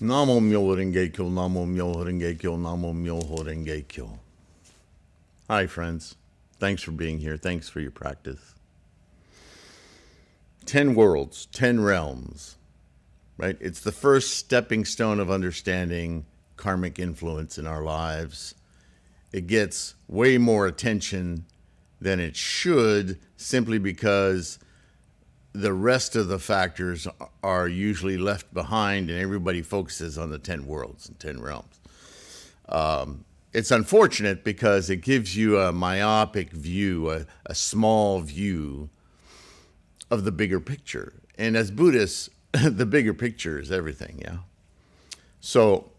Namo Myoho Renge Kyo, Namo Myoho Renge Kyo, Namo Myoho Renge Kyo. Hi, friends. Thanks for being here. Thanks for your practice. 10 worlds, 10 realms, right? It's the first stepping stone of understanding karmic influence in our lives. It gets way more attention than it should simply because the rest of the factors are usually left behind and everybody focuses on the 10 worlds and 10 realms. It's unfortunate because it gives you a myopic view, a small view of the bigger picture. And as Buddhists, the bigger picture is everything, yeah? So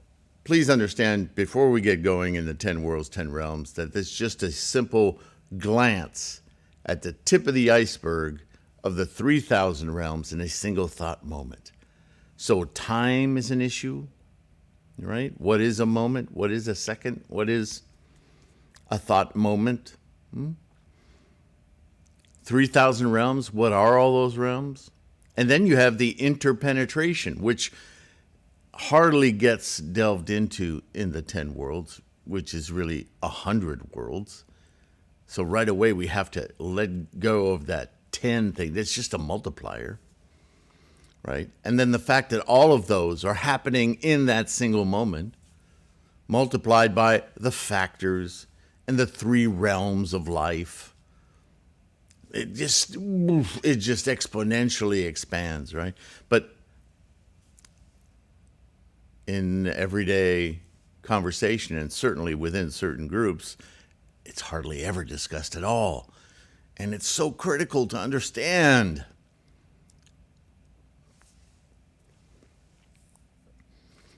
please understand, before we get going in the 10 worlds, 10 realms, that it's just a simple glance at the tip of the iceberg of the 3,000 realms in a single thought moment. So time is an issue, right? What is a moment? What is a second? What is a thought moment? 3,000 realms, what are all those realms? And then you have the interpenetration, which hardly gets delved into in the 10 worlds, which is really 100 worlds. So right away we have to let go of that 10 thing. That's just a multiplier, right? And then the fact that all of those are happening in that single moment, multiplied by the factors and the 3 realms of life, it just exponentially expands, right? But in everyday conversation, and certainly within certain groups, it's hardly ever discussed at all. And it's so critical to understand.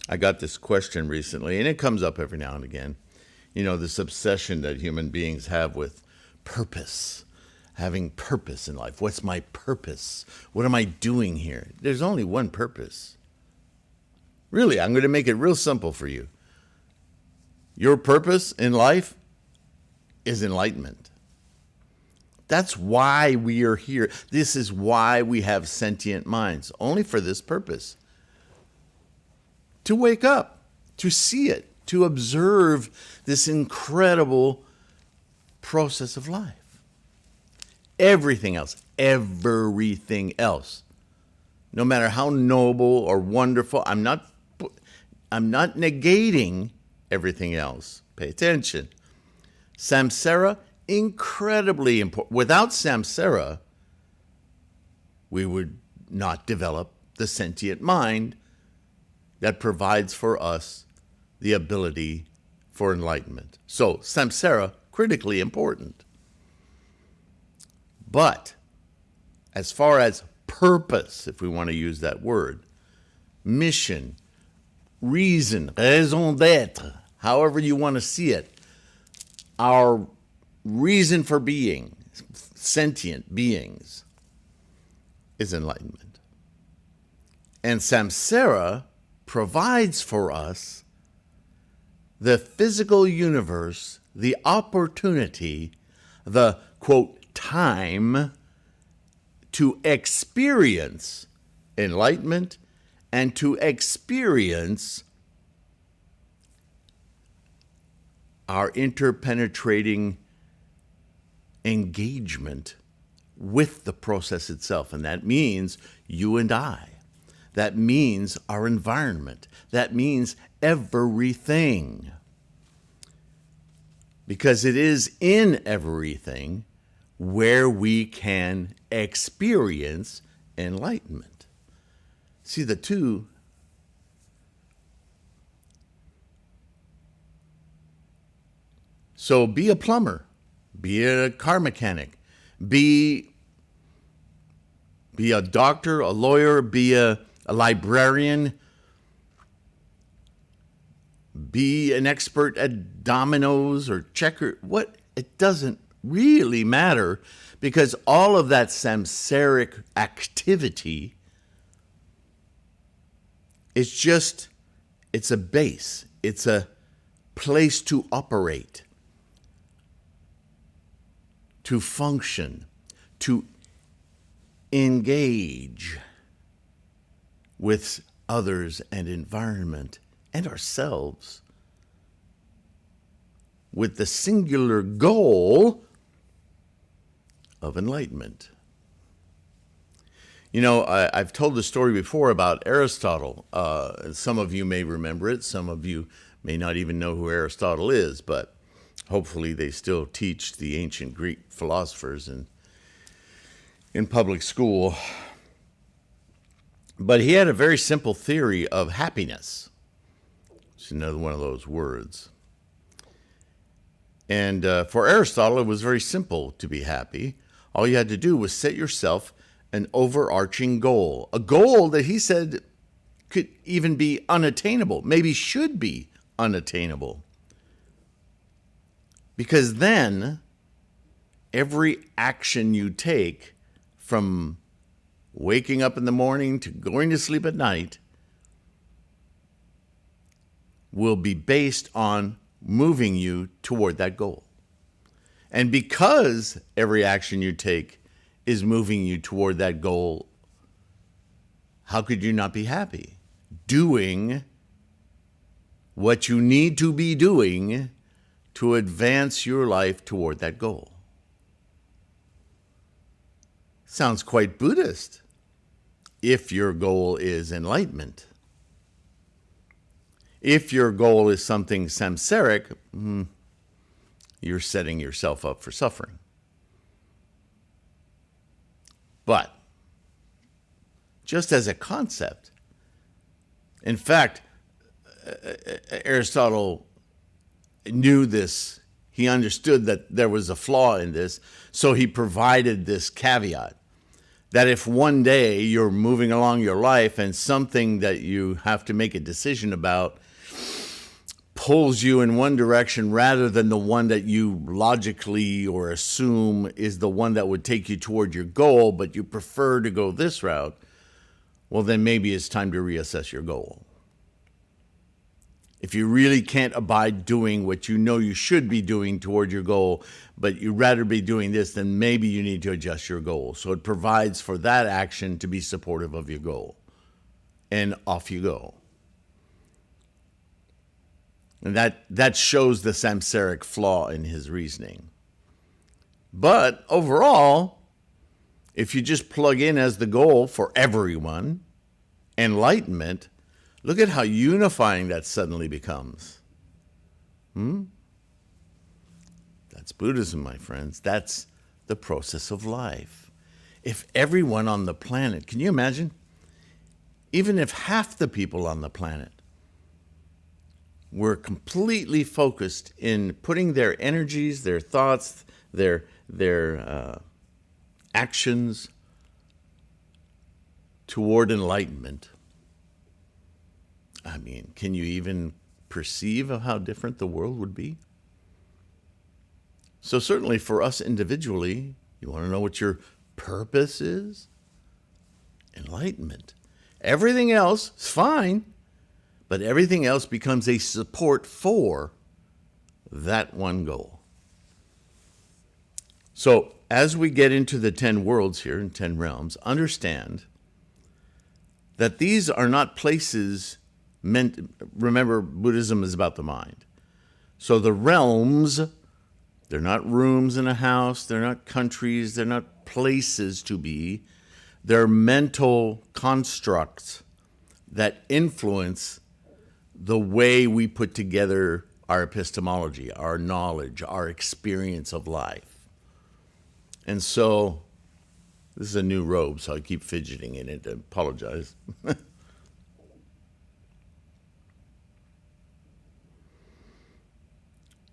I got this question recently, and it comes up every now and again. You know, this obsession that human beings have with purpose, having purpose in life. What's my purpose? What am I doing here? There's only one purpose. Really, I'm going to make it real simple for you. Your purpose in life is enlightenment. That's why we are here. This is why we have sentient minds, only for this purpose. To wake up, to see it, to observe this incredible process of life. Everything else, no matter how noble or wonderful, I'm not negating everything else. Pay attention. Samsara, incredibly important. Without samsara, we would not develop the sentient mind that provides for us the ability for enlightenment. So samsara, critically important. But as far as purpose, if we want to use that word, mission, reason, raison d'être, however you want to see it, our reason for being, sentient beings, is enlightenment. And samsara provides for us the physical universe, the opportunity, the, quote, time to experience enlightenment and to experience our interpenetrating engagement with the process itself. And that means you and I. That means our environment. That means everything. Because it is in everything where we can experience enlightenment. See, the two So be a plumber, be a car mechanic, be a doctor, a lawyer, be a librarian, be an expert at dominoes or checker. It doesn't really matter, because all of that samsaric activity is it's a base. It's a place to operate, to function, to engage with others and environment and ourselves with the singular goal of enlightenment. You know, I've told the story before about Aristotle. Some of you may remember it. Some of you may not even know who Aristotle is, but hopefully they still teach the ancient Greek philosophers in public school. But he had a very simple theory of happiness. It's another one of those words. And for Aristotle, it was very simple to be happy. All you had to do was set yourself an overarching goal, a goal that he said could even be unattainable, maybe should be unattainable. Because then every action you take, from waking up in the morning to going to sleep at night, will be based on moving you toward that goal. And because every action you take is moving you toward that goal, how could you not be happy? Doing what you need to be doing to advance your life toward that goal. Sounds quite Buddhist, if your goal is enlightenment. If your goal is something samsaric, you're setting yourself up for suffering. But just as a concept, in fact, Aristotle knew this. He understood that there was a flaw in this, so he provided this caveat that if one day you're moving along your life and something that you have to make a decision about pulls you in one direction rather than the one that you logically or assume is the one that would take you toward your goal, but you prefer to go this route, well, then maybe it's time to reassess your goal. If you really can't abide doing what you know you should be doing toward your goal, but you'd rather be doing this, then maybe you need to adjust your goal. So it provides for that action to be supportive of your goal. And off you go. And that shows the samsaric flaw in his reasoning. But overall, if you just plug in as the goal for everyone, enlightenment, look at how unifying that suddenly becomes. That's Buddhism, my friends. That's the process of life. If everyone on the planet, can you imagine? Even if half the people on the planet were completely focused in putting their energies, their thoughts, their actions toward enlightenment, I mean, can you even perceive of how different the world would be? So certainly for us individually, you want to know what your purpose is? Enlightenment. Everything else is fine, but everything else becomes a support for that one goal. So as we get into the 10 worlds here and 10 realms, understand that these are not places meant, remember, Buddhism is about the mind. So the realms, they're not rooms in a house, they're not countries, they're not places to be. They're mental constructs that influence the way we put together our epistemology, our knowledge, our experience of life. And so, this is a new robe, so I keep fidgeting in it. I apologize.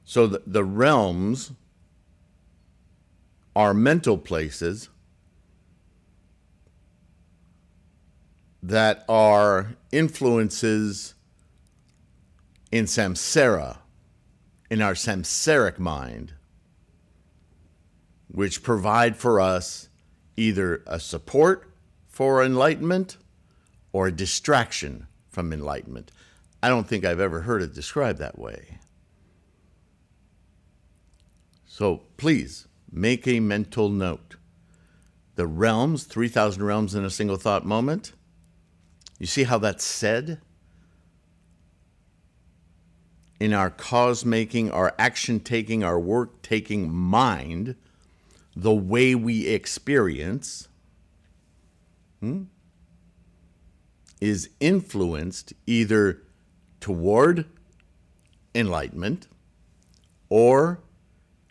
So the realms are mental places that are influences in samsara, in our samsaric mind, which provide for us either a support for enlightenment or a distraction from enlightenment. I don't think I've ever heard it described that way. So please make a mental note. The realms, 3,000 realms in a single thought moment, You see how that's said? In our cause-making, our action-taking, our work-taking mind, the way we experience is influenced either toward enlightenment or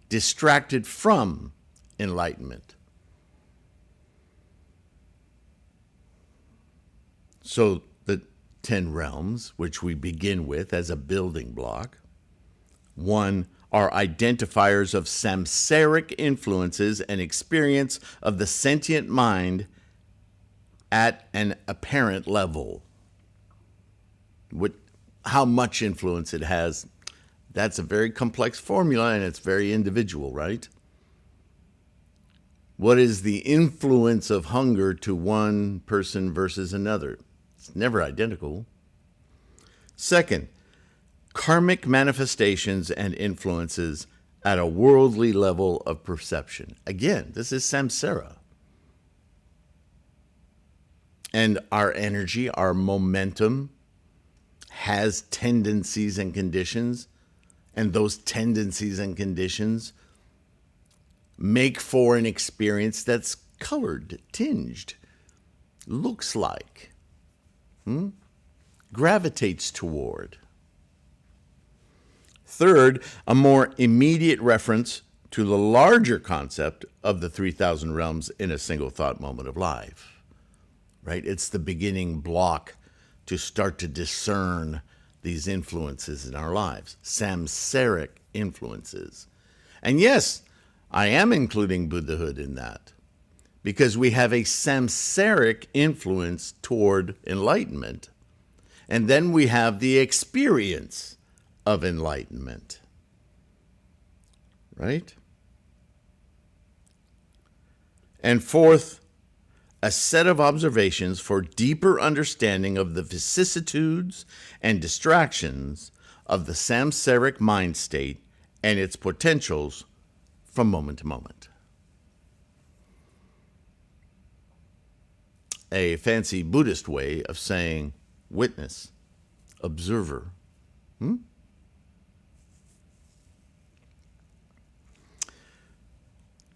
distracted from enlightenment. So the 10 realms, which we begin with as a building block, one, are identifiers of samsaric influences and experience of the sentient mind at an apparent level. How much influence it has, that's a very complex formula, and it's very individual, right? What is the influence of hunger to one person versus another? It's never identical. Second, karmic manifestations and influences at a worldly level of perception. Again, this is samsara. And our energy, our momentum, has tendencies and conditions, and those tendencies and conditions make for an experience that's colored, tinged, looks like, gravitates toward. Third, a more immediate reference to the larger concept of the 3,000 realms in a single thought moment of life, right? It's the beginning block to start to discern these influences in our lives, samsaric influences. And yes, I am including Buddhahood in that, because we have a samsaric influence toward enlightenment, and then we have the experience of enlightenment, right? And fourth, a set of observations for deeper understanding of the vicissitudes and distractions of the samsaric mind state and its potentials from moment to moment. A fancy Buddhist way of saying witness, observer.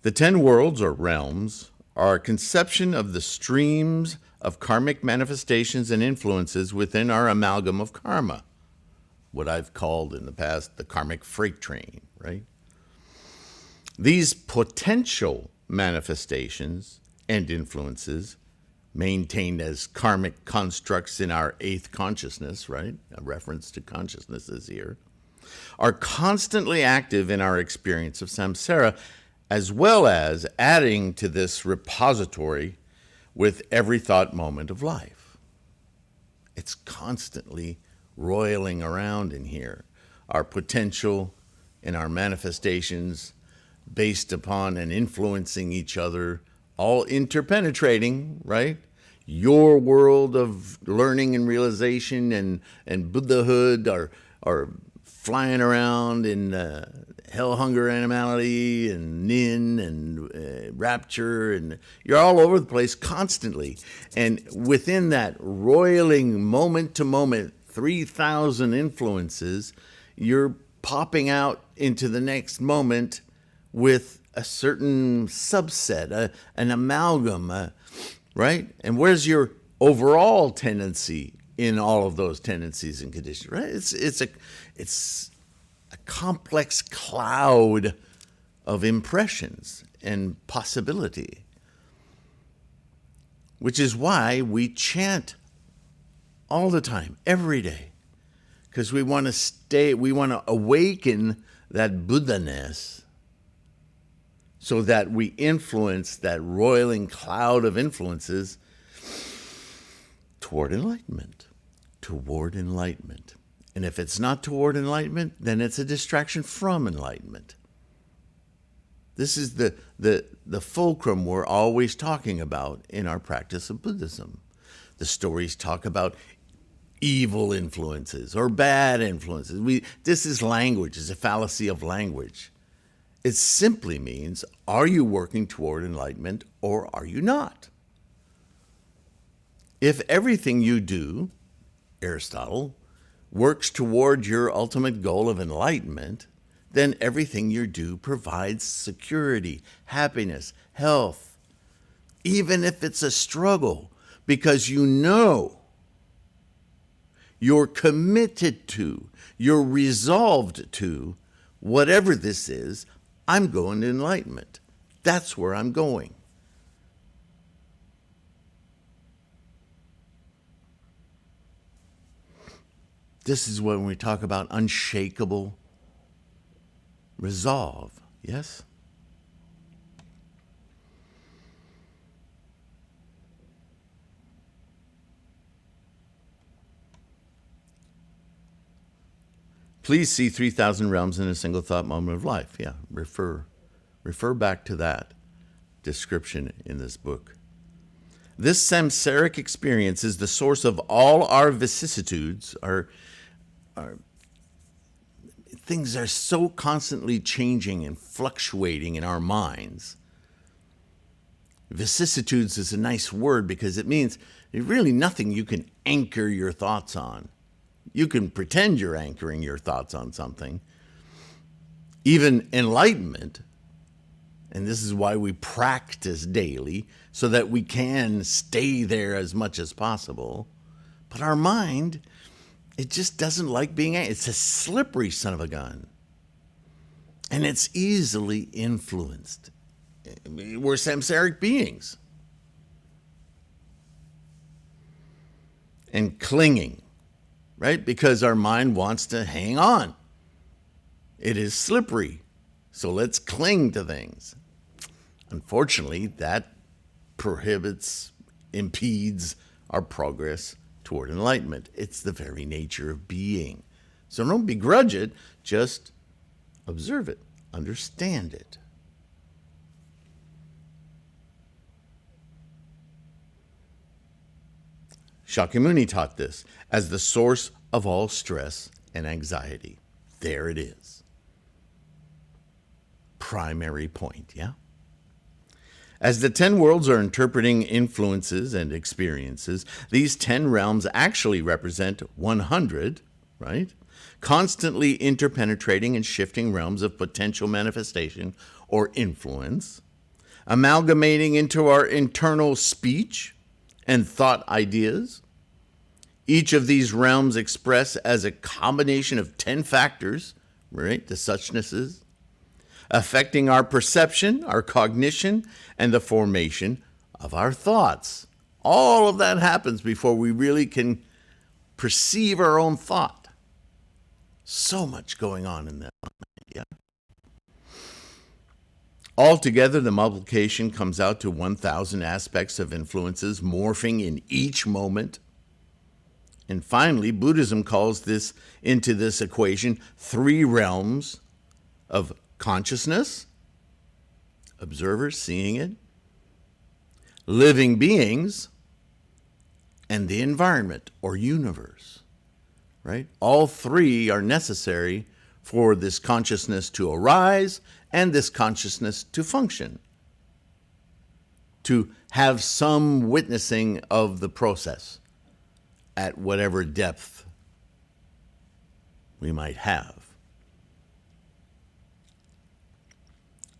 The 10 worlds or realms are a conception of the streams of karmic manifestations and influences within our amalgam of karma, what I've called in the past the karmic freight train, right? These potential manifestations and influences, maintained as karmic constructs in our eighth consciousness, right? A reference to consciousnesses here, are constantly active in our experience of samsara, as well as adding to this repository with every thought moment of life. It's constantly roiling around in here. Our potential and our manifestations based upon and influencing each other, all interpenetrating, right? Your world of learning and realization and Buddhahood are flying around in hell, hunger, animality, and nin, and rapture, and you're all over the place constantly. And within that roiling moment-to-moment 3,000 influences, you're popping out into the next moment with a certain subset, an amalgam, right? And where's your overall tendency in all of those tendencies and conditions, right? It's a complex cloud of impressions and possibility, which is why we chant all the time, every day, because we want to awaken that Buddha-ness so that we influence that roiling cloud of influences toward enlightenment. And if it's not toward enlightenment, then it's a distraction from enlightenment. This is the fulcrum we're always talking about in our practice of Buddhism. The stories talk about evil influences or bad influences. This is language. It's a fallacy of language. It simply means, are you working toward enlightenment or are you not? If everything you do, Aristotle, works toward your ultimate goal of enlightenment, then everything you do provides security, happiness, health, even if it's a struggle, because you know you're committed to, you're resolved to, whatever this is, I'm going to enlightenment. That's where I'm going. This is when we talk about unshakable resolve. Yes? Please see 3,000 Realms in a Single Thought Moment of Life. Yeah, refer back to that description in this book. This samsaric experience is the source of all our vicissitudes. Our things are so constantly changing and fluctuating in our minds. Vicissitudes is a nice word because it means there's really nothing you can anchor your thoughts on. You can pretend you're anchoring your thoughts on something. Even enlightenment, and this is why we practice daily, so that we can stay there as much as possible. But our mind, it just doesn't like being anchored. It's a slippery son of a gun. And it's easily influenced. We're samsaric beings. And clinging, right? Because our mind wants to hang on. It is slippery. So let's cling to things. Unfortunately, that prohibits, impedes our progress toward enlightenment. It's the very nature of being. So don't begrudge it, just observe it, understand it. Shakyamuni taught this as the source of all stress and anxiety. There it is. Primary point, yeah? As the 10 worlds are interpreting influences and experiences, these 10 realms actually represent 100, right? Constantly interpenetrating and shifting realms of potential manifestation or influence, amalgamating into our internal speech and thought ideas. Each of these realms express as a combination of 10 factors, right? The suchnesses, affecting our perception, our cognition, and the formation of our thoughts. All of that happens before we really can perceive our own thought. So much going on in that mind, yeah. Altogether, the multiplication comes out to 1,000 aspects of influences morphing in each moment. And finally, Buddhism calls this into this equation 3 realms of consciousness, observers seeing it, living beings, and the environment or universe, right? All 3 are necessary for this consciousness to arise and this consciousness to function, to have some witnessing of the process at whatever depth we might have.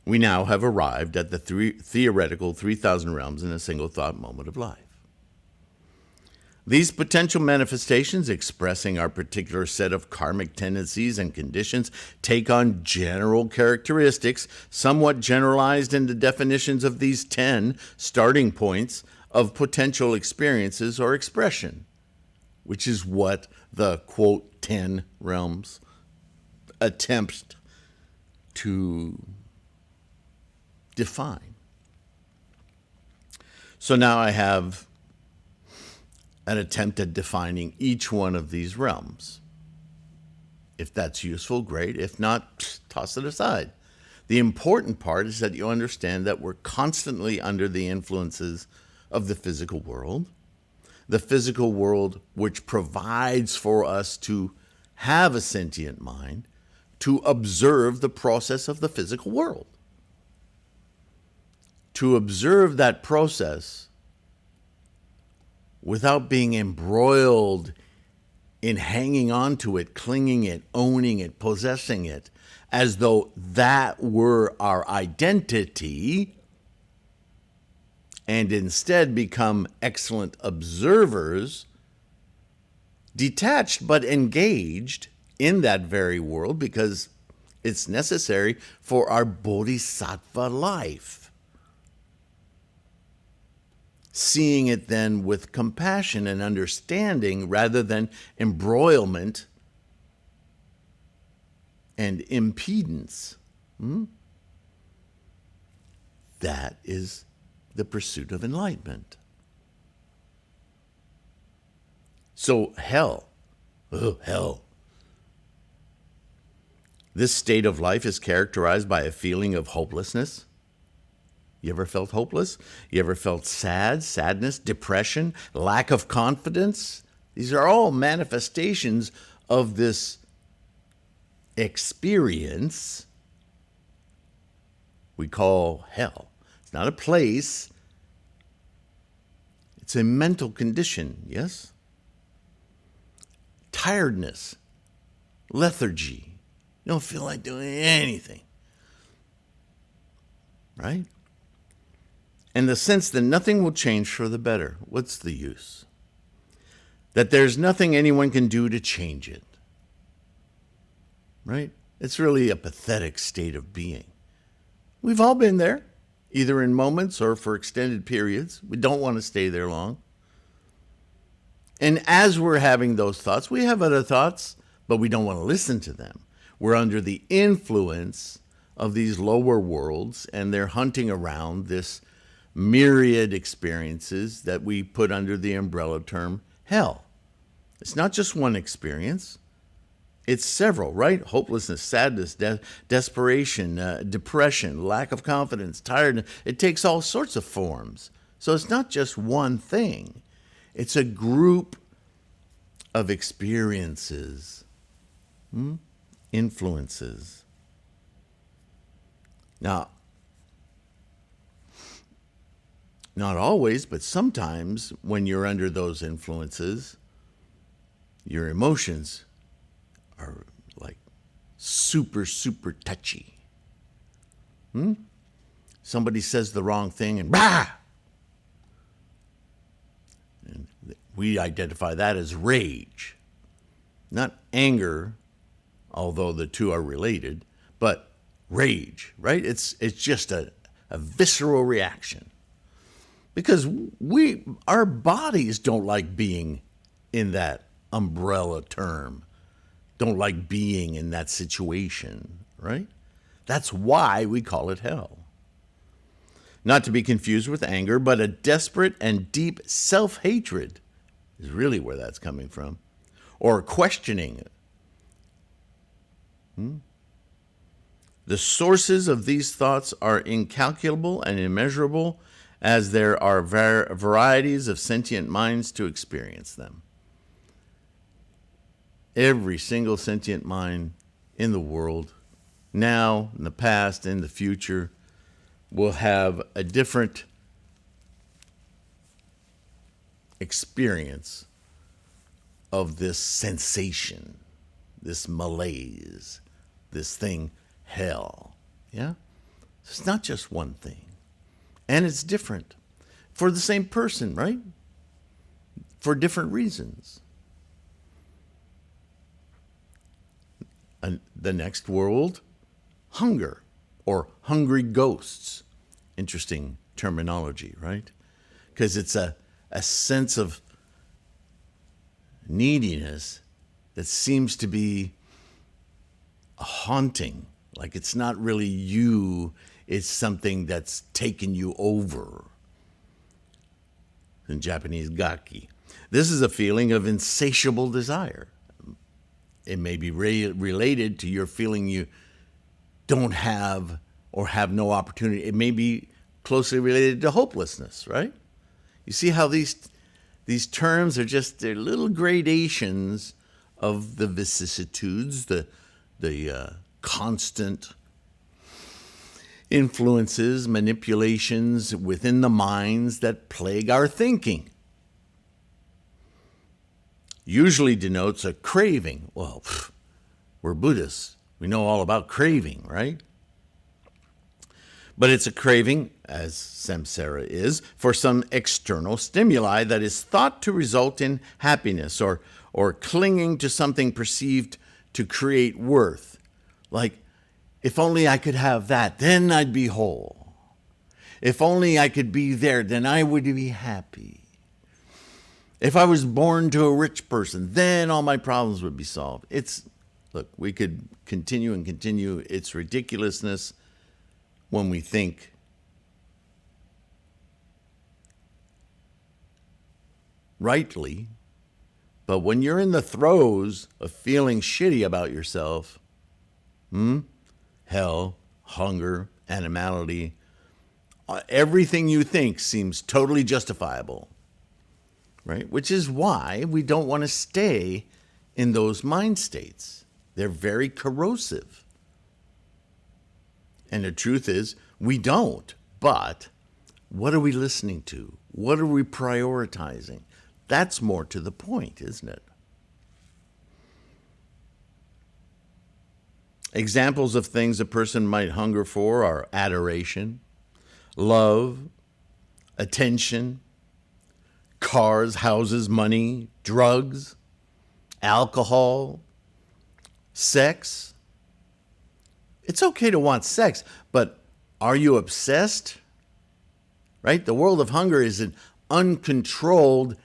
We now have arrived at the theoretical 3,000 realms in a single thought moment of life. These potential manifestations expressing our particular set of karmic tendencies and conditions take on general characteristics, somewhat generalized in the definitions of these 10 starting points of potential experiences or expression, which is what the, quote, 10 realms attempt to define. So now I have an attempt at defining each one of these realms. If that's useful, great. If not, toss it aside. The important part is that you understand that we're constantly under the influences of the physical world which provides for us to have a sentient mind, to observe the process of the physical world. To observe that process without being embroiled in hanging on to it, clinging it, owning it, possessing it, as though that were our identity, and instead become excellent observers, detached but engaged in that very world because it's necessary for our bodhisattva life. Seeing it then with compassion and understanding rather than embroilment and impedance. That is the pursuit of enlightenment. So hell. This state of life is characterized by a feeling of hopelessness. You ever felt hopeless? You ever felt sadness, depression, lack of confidence? These are all manifestations of this experience we call hell. It's not a place. It's a mental condition, yes? Tiredness, lethargy. You don't feel like doing anything, right? And the sense that nothing will change for the better. What's the use? That there's nothing anyone can do to change it, right? It's really a pathetic state of being. We've all been there, either in moments or for extended periods. We don't want to stay there long. And as we're having those thoughts, we have other thoughts, but we don't want to listen to them. We're under the influence of these lower worlds, and they're hunting around this myriad experiences that we put under the umbrella term hell. It's not just one experience. It's several, right? Hopelessness, sadness, desperation, depression, lack of confidence, tiredness. It takes all sorts of forms. So it's not just one thing. It's a group of experiences, influences. Now, not always, but sometimes when you're under those influences, your emotions are like super touchy. Somebody says the wrong thing and bah! And we identify that as rage. Not anger, although the two are related, but rage, right? It's just a visceral reaction. Because our bodies don't like being in that umbrella term, don't like being in that situation, right? That's why we call it hell. Not to be confused with anger, but a desperate and deep self-hatred is really where that's coming from. Or questioning. The sources of these thoughts are incalculable and immeasurable, as there are varieties of sentient minds to experience them. Every single sentient mind in the world, now, in the past, in the future, will have a different experience of this sensation, this malaise, this thing, hell. Yeah? It's not just one thing. And it's different for the same person, right? For different reasons. And the next world, hunger or hungry ghosts. Interesting terminology, right? Because it's a sense of neediness that seems to be a haunting. Like it's not really you, it's something that's taken you over. In Japanese, gaki. This is a feeling of insatiable desire. It may be related to your feeling you don't have or have no opportunity. It may be closely related to hopelessness, right? You see how these terms are just, they're little gradations of the vicissitudes, the constant influences, manipulations within the minds that plague our thinking. usually denotes a craving. Well, we're Buddhists. We know all about craving, right? But it's a craving, as samsara is, for some external stimuli that is thought to result in happiness or clinging to something perceived to create worth. Like, if only I could have that, then I'd be whole. If only I could be there, then I would be happy. If I was born to a rich person, then all my problems would be solved. Look, we could continue and continue. It's ridiculousness when we think rightly, but when you're in the throes of feeling shitty about yourself, hell, hunger, animality, everything you think seems totally justifiable, right? Which is why we don't want to stay in those mind states. They're very corrosive. And the truth is, we don't. But what are we listening to? What are we prioritizing? That's more to the point, isn't it? Examples of things a person might hunger for are adoration, love, attention, cars, houses, money, drugs, alcohol, sex. It's okay to want sex, but are you obsessed? Right? The world of hunger is an uncontrolled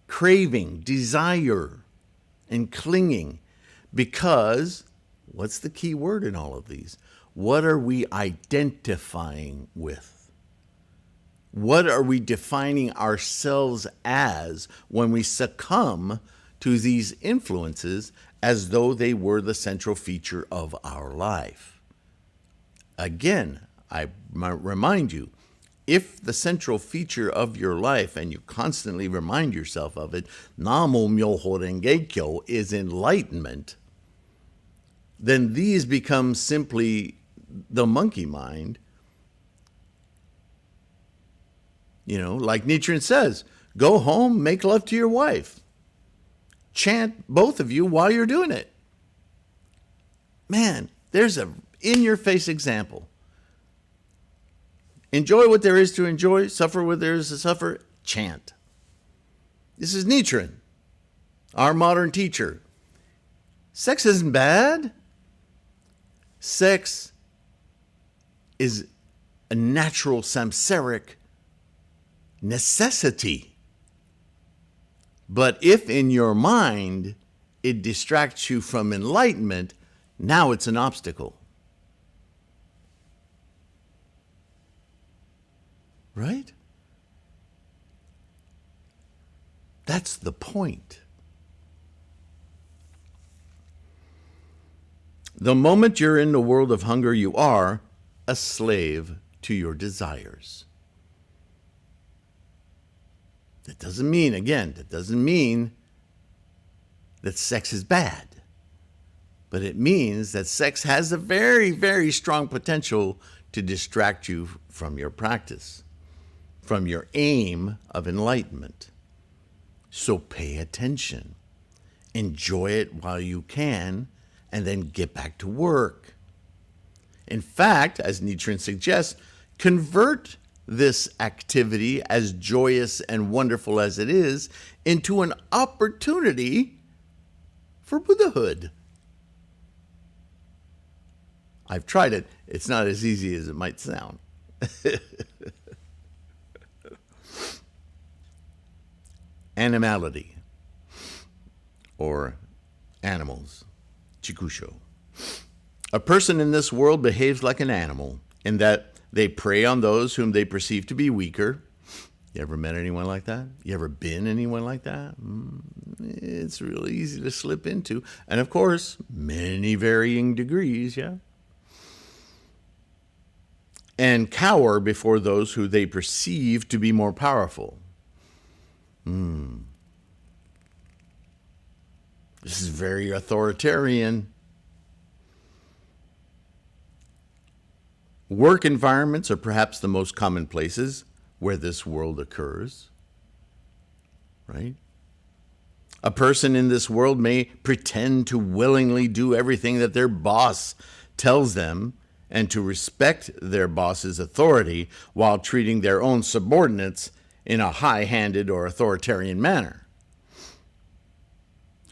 craving, desire, and clinging. Because, what's the key word in all of these? What are we identifying with? What are we defining ourselves as when we succumb to these influences as though they were the central feature of our life? Again, I remind you, if the central feature of your life, and you constantly remind yourself of it, Namo Myoho Renge Kyo, is enlightenment, then these become simply the monkey mind. You know, like Nichiren says, go home, make love to your wife. Chant, both of you, while you're doing it. Man, there's a in-your-face example. Enjoy what there is to enjoy, suffer what there is to suffer, chant. This is Nichiren, our modern teacher. Sex isn't bad. Sex is a natural samsaric necessity. But if in your mind it distracts you from enlightenment, now it's an obstacle. Right? That's the point. The moment you're in the world of hunger, you are a slave to your desires. That doesn't mean that sex is bad. But it means that sex has a very, very strong potential to distract you from your practice, from your aim of enlightenment. So pay attention. Enjoy it while you can, and then get back to work. In fact, as Nichiren suggests, convert this activity, as joyous and wonderful as it is, into an opportunity for Buddhahood. I've tried it. It's not as easy as it might sound. Animality, or animals, chikusho. A person in this world behaves like an animal in that they prey on those whom they perceive to be weaker. You ever met anyone like that? You ever been anyone like that? It's really easy to slip into. And of course, many varying degrees, yeah? And cower before those who they perceive to be more powerful. This is very authoritarian. Work environments are perhaps the most common places where this world occurs, right? A person in this world may pretend to willingly do everything that their boss tells them and to respect their boss's authority while treating their own subordinates in a high-handed or authoritarian manner.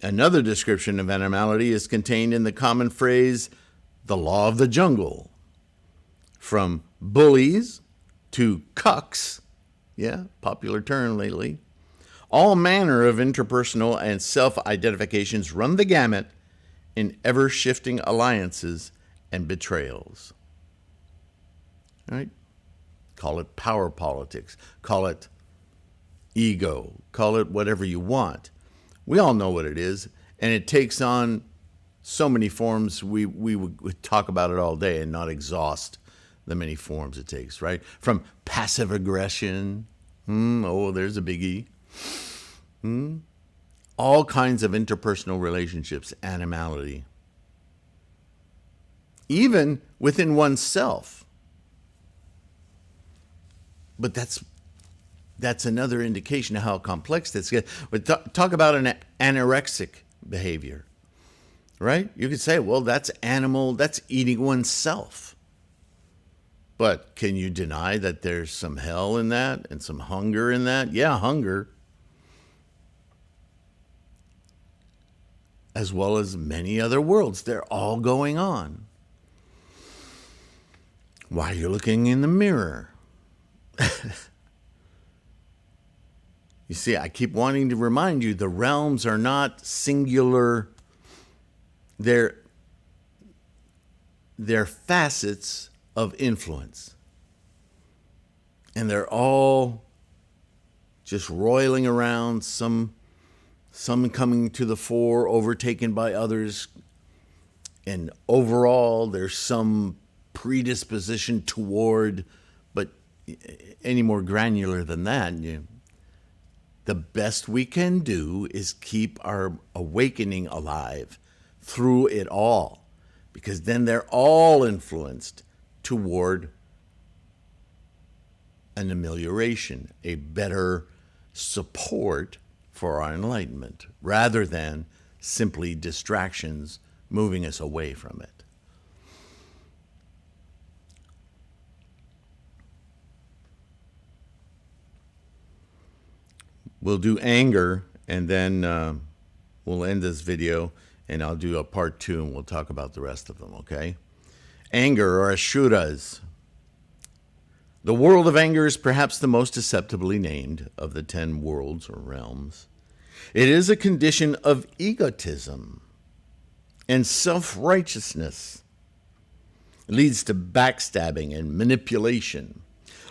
Another description of animality is contained in the common phrase, the law of the jungle. From bullies to cucks, popular term lately, all manner of interpersonal and self-identifications run the gamut in ever-shifting alliances and betrayals. All right? Call it power politics. Call it ego. Call it whatever you want. We all know what it is, and it takes on so many forms. We would talk about it all day and not exhaust the many forms it takes, right? From passive aggression, there's a biggie. All kinds of interpersonal relationships, animality. Even within oneself. But that's another indication of how complex this gets. But talk about an anorexic behavior, right? You could say, well, that's animal, that's eating oneself. But can you deny that there's some hell in that and some hunger in that? Yeah, hunger. As well as many other worlds. They're all going on. While you're looking in the mirror. You see, I keep wanting to remind you, the realms are not singular. They're facets of influence. And they're all just roiling around, some coming to the fore, overtaken by others. And overall, there's some predisposition toward, but any more granular than that, the best we can do is keep our awakening alive through it all, because then they're all influenced toward an amelioration, a better support for our enlightenment, rather than simply distractions moving us away from it. We'll do anger, and then we'll end this video, and I'll do a part 2, and we'll talk about the rest of them, okay? Anger, or Asuras. The world of anger is perhaps the most deceptively named of the 10 worlds or realms. It is a condition of egotism and self-righteousness. It leads to backstabbing and manipulation.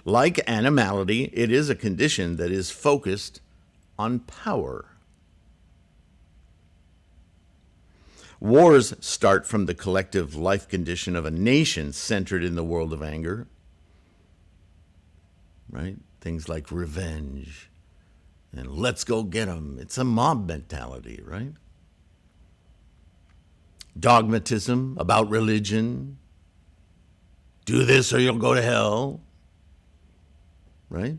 Like animality, it is a condition that is focused on power. Wars start from the collective life condition of a nation centered in the world of anger, right? Things like revenge and let's go get 'em. It's a mob mentality, right? Dogmatism about religion. Do this or you'll go to hell, right?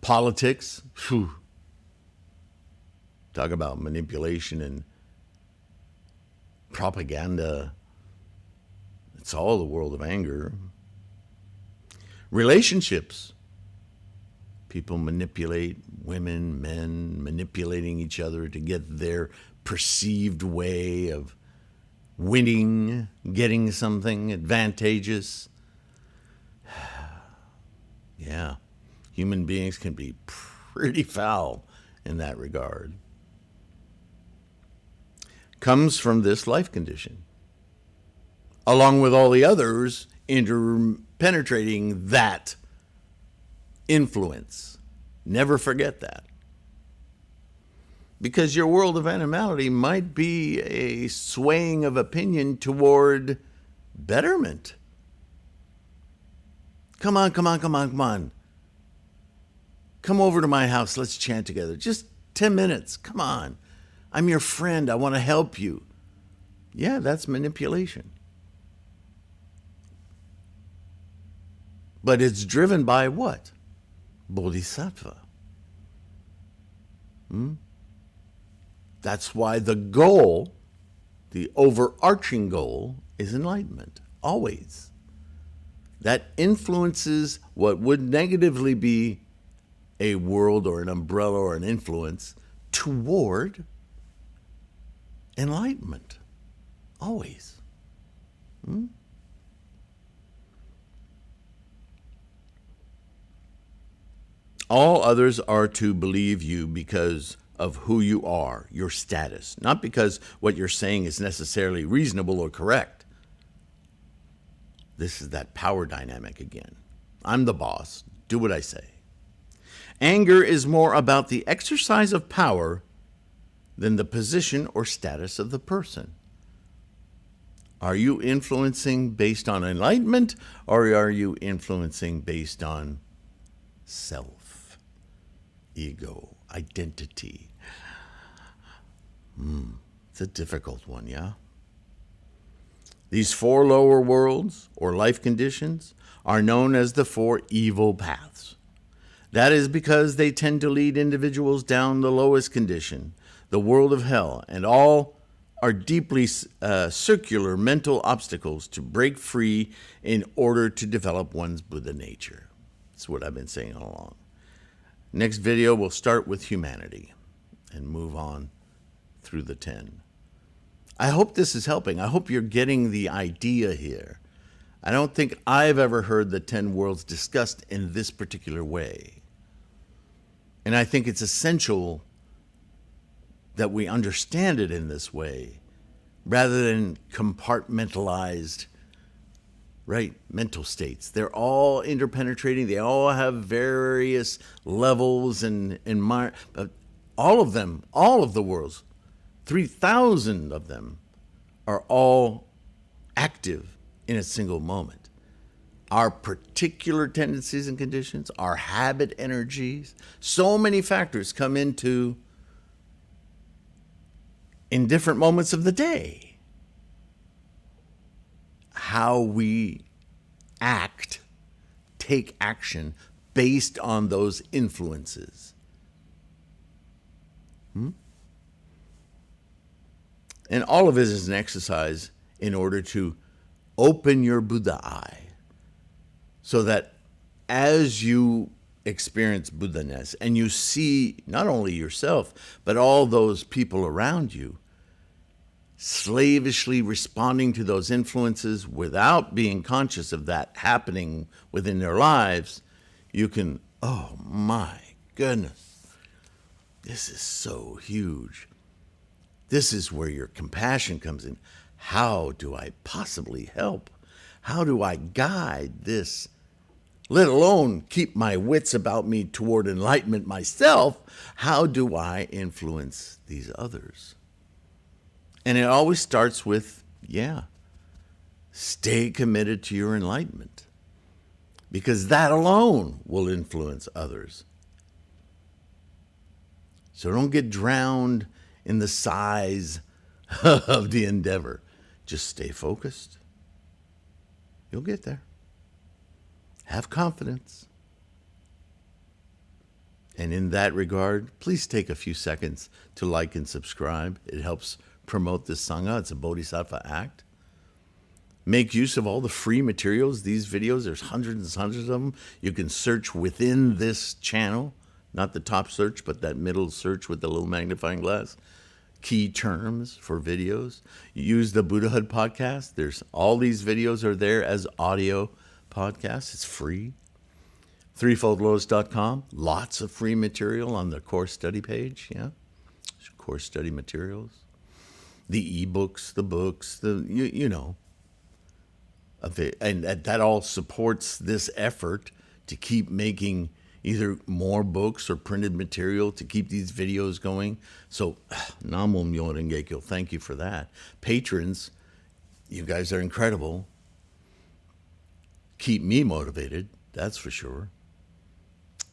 Politics, talk about manipulation and propaganda. It's all the world of anger. Relationships. People manipulate women, men, manipulating each other to get their perceived way of winning, getting something advantageous. Yeah. Human beings can be pretty foul in that regard. Comes from this life condition, along with all the others interpenetrating that influence. Never forget that. Because your world of animality might be a swaying of opinion toward betterment. Come on. Come over to my house. Let's chant together. Just 10 minutes. Come on. I'm your friend. I want to help you. Yeah, that's manipulation. But it's driven by what? Bodhisattva. That's why the goal, the overarching goal, is enlightenment, always. That influences what would negatively be a world or an umbrella or an influence toward enlightenment, always. All others are to believe you because of who you are, your status, not because what you're saying is necessarily reasonable or correct. This is that power dynamic again. I'm the boss. Do what I say. Anger is more about the exercise of power than the position or status of the person. Are you influencing based on enlightenment, or are you influencing based on self, ego, identity? It's a difficult one, yeah? These four lower worlds, or life conditions, are known as the four evil paths. That is because they tend to lead individuals down the lowest condition, the world of hell, and all are deeply circular mental obstacles to break free in order to develop one's Buddha nature. That's what I've been saying all along. Next video, we'll start with humanity and move on through the 10. I hope this is helping. I hope you're getting the idea here. I don't think I've ever heard the 10 worlds discussed in this particular way. And I think it's essential that we understand it in this way, rather than compartmentalized, right, mental states. They're all interpenetrating. They all have various levels and but all of them, all of the worlds, 3,000 of them are all active in a single moment. Our particular tendencies and conditions, our habit energies, so many factors come into in different moments of the day. How we act, take action based on those influences. And all of it is an exercise in order to open your Buddha eye, so that as you experience Buddha-ness and you see not only yourself, but all those people around you slavishly responding to those influences without being conscious of that happening within their lives, you can, oh my goodness, this is so huge. This is where your compassion comes in. How do I possibly help? How do I guide this, let alone keep my wits about me toward enlightenment myself? How do I influence these others? And it always starts with, stay committed to your enlightenment, because that alone will influence others. So don't get drowned in the size of the endeavor. Just stay focused. You'll get there. Have confidence. And in that regard, please take a few seconds to like and subscribe. It helps promote this Sangha. It's a Bodhisattva act. Make use of all the free materials. These videos, there's hundreds and hundreds of them. You can search within this channel, not the top search, but that middle search with the little magnifying glass. Key terms for videos. Use the Buddhahood podcast. There's all these videos are there as audio podcasts. It's free. Threefoldlotus.com. Lots of free material on the course study page. Course study materials. The ebooks, the books, you know. And that all supports this effort to keep making either more books or printed material to keep these videos going. So, Namo Myo Renge Kyo, thank you for that. Patrons, you guys are incredible. Keep me motivated, that's for sure.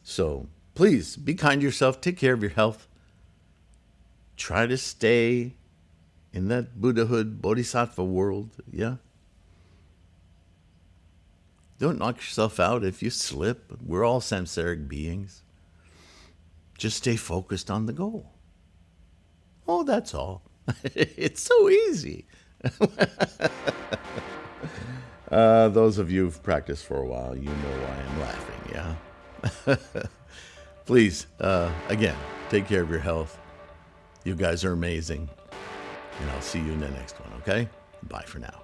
So, please, be kind to yourself. Take care of your health. Try to stay in that Buddhahood, Bodhisattva world, Don't knock yourself out if you slip. We're all samsaric beings. Just stay focused on the goal. Oh, that's all. It's so easy. Those of you who've practiced for a while, you know why I'm laughing, yeah? Please, again, take care of your health. You guys are amazing. And I'll see you in the next one, okay? Bye for now.